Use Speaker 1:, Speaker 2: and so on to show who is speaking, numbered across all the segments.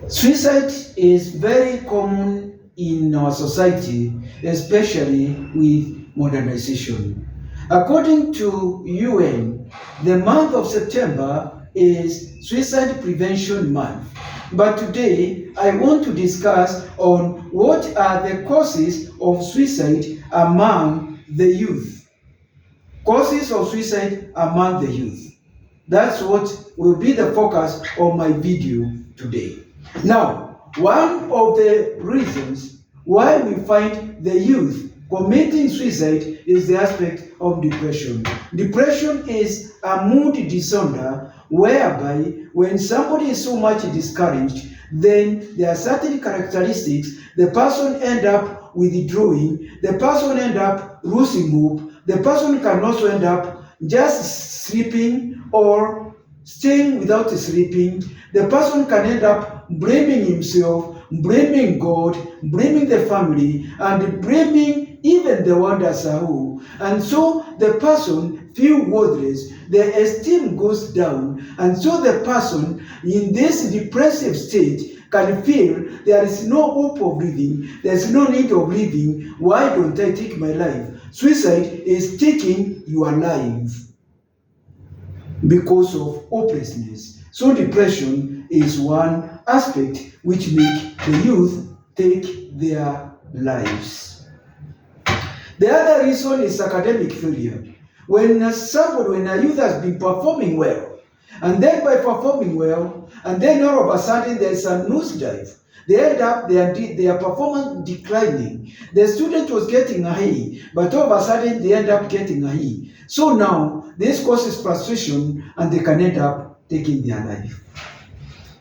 Speaker 1: Suicide is very common in our society, especially with modernization. According to UN, the month of September is Suicide Prevention Month. But today, I want to discuss on what are the causes of suicide among the youth. Causes of suicide among the youth. That's what will be the focus of my video today. Now, one of the reasons why we find the youth committing suicide is the aspect of depression. Depression is a mood disorder whereby when somebody is so much discouraged, then there are certain characteristics. The person end up withdrawing, the person end up losing hope, the person can also end up just sleeping or staying without sleeping. The person can end up blaming himself, blaming God, blaming the family, and blaming even the one that's a who. And so the person feels worthless, the esteem goes down, and so the person in this depressive state can feel there is no hope of living, there's no need of living, why don't I take my life? Suicide is taking your life because of hopelessness. So depression is one aspect which make the youth take their lives. The other reason is academic failure. When a youth has been performing well, and then by performing well, and then all of a sudden there's a nosedive, they end up their performance declining. The student was getting a A, but all of a sudden they end up getting a E. So now this causes frustration and they can end up taking their life.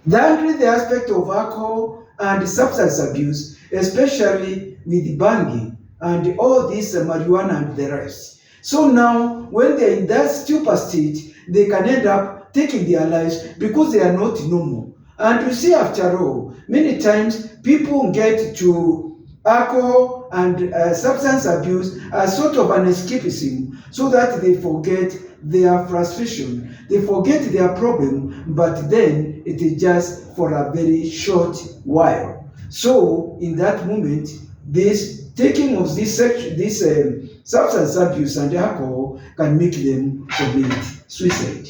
Speaker 1: Then the aspect of alcohol and substance abuse, especially with banging and all this marijuana and the rest. So now when they're in that stupor state, they can end up taking their lives because they are not normal. And you see, after all, many times people get to alcohol and substance abuse as sort of an escapism so that they forget their frustration, they forget their problem, but then it is just for a very short while. So in that moment, this taking of this substance abuse and alcohol can make them commit suicide.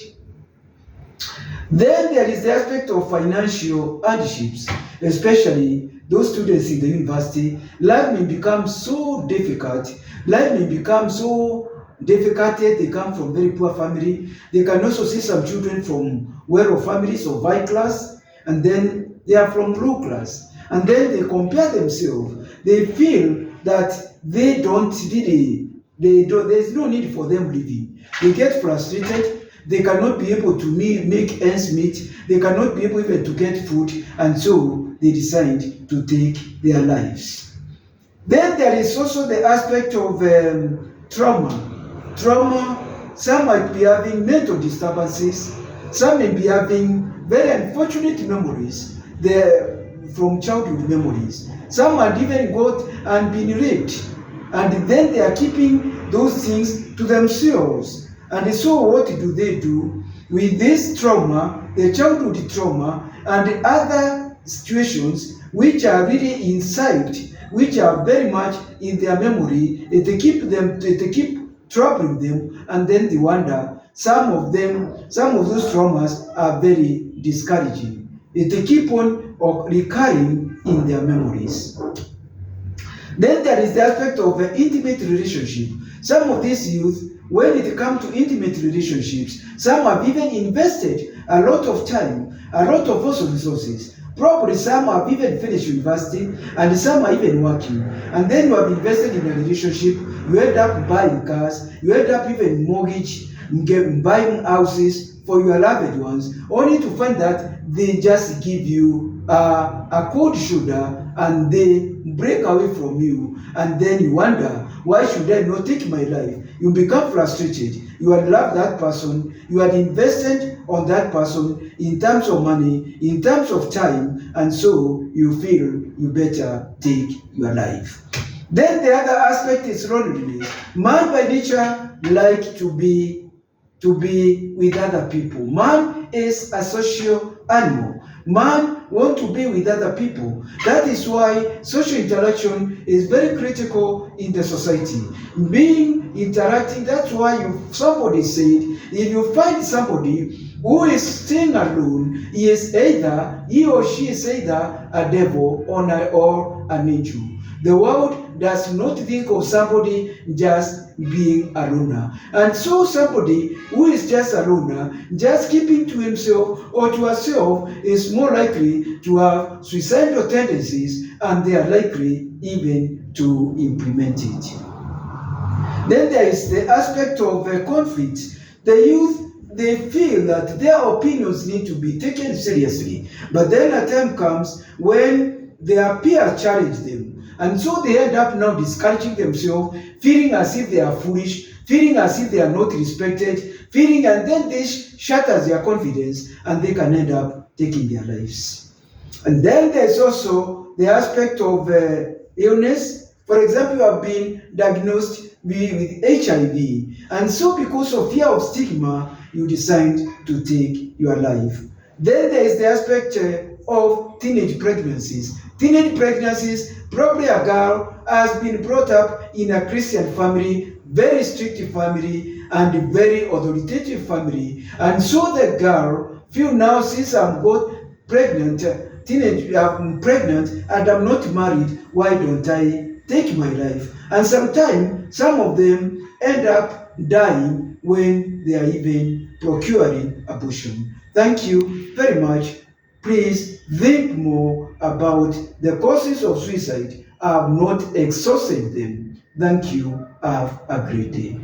Speaker 1: Then there is the aspect of financial hardships, especially those students in the university. Life may become so difficult. Life may become so difficult. They come from very poor family. They can also see some children from well-off families of high class, and then they are from low class. And then they compare themselves. They feel that they don't really, there's no need for them living. They get frustrated. They cannot be able to make ends meet. They cannot be able even to get food, and so they decide to take their lives. Then there is also the aspect of trauma. Trauma, some might be having mental disturbances. Some may be having very unfortunate memories from childhood memories. Some had even got and been raped, and then they are keeping those things to themselves. And so what do they do with this trauma, the childhood trauma, and other situations which are really inside, which are very much in their memory? They keep troubling them, and then they wonder. Some of those traumas are very discouraging. They keep on recurring in their memories. Then there is the aspect of intimate relationship. Some of these youth, when it comes to intimate relationships, some have even invested a lot of time, a lot of also resources. Probably some have even finished university, and some are even working. And then you have invested in a relationship, you end up buying cars, you end up even buying houses for your loved ones, only to find that they just give you a cold shoulder and they break away from you. And then you wonder, why should I not take my life? You become frustrated. You had loved that person. You had invested on that person in terms of money, in terms of time, and so you feel you better take your life. Then the other aspect is loneliness. Man by nature like to be with other people. Man is a social animal. Man want to be with other people. That is why social interaction is very critical in the society. Being interacting, that's why somebody said, if you find somebody who is staying alone, he or she is either a devil or an angel. The world does not think of somebody just being a loner. And so somebody who is just a loner, just keeping to himself or to herself, is more likely to have suicidal tendencies, and they are likely even to implement it. Then there is the aspect of conflict. The youth, they feel that their opinions need to be taken seriously. But then a time comes when their peers challenge them. And so they end up now discouraging themselves, feeling as if they are foolish, feeling as if they are not respected, and then this shatters their confidence, and they can end up taking their lives. And then there's also the aspect of illness. For example, you have been diagnosed with HIV, and so because of fear of stigma, you decide to take your life. Then there is the aspect of teenage pregnancies. Teenage pregnancies, probably a girl has been brought up in a Christian family, very strict family, and very authoritative family. And so the girl feel now, since I'm pregnant and I'm not married, why don't I take my life? And sometimes some of them end up dying when they are even procuring abortion. Thank you very much. Please think more about the causes of suicide. I have not exhausted them. Thank you. Have a great day.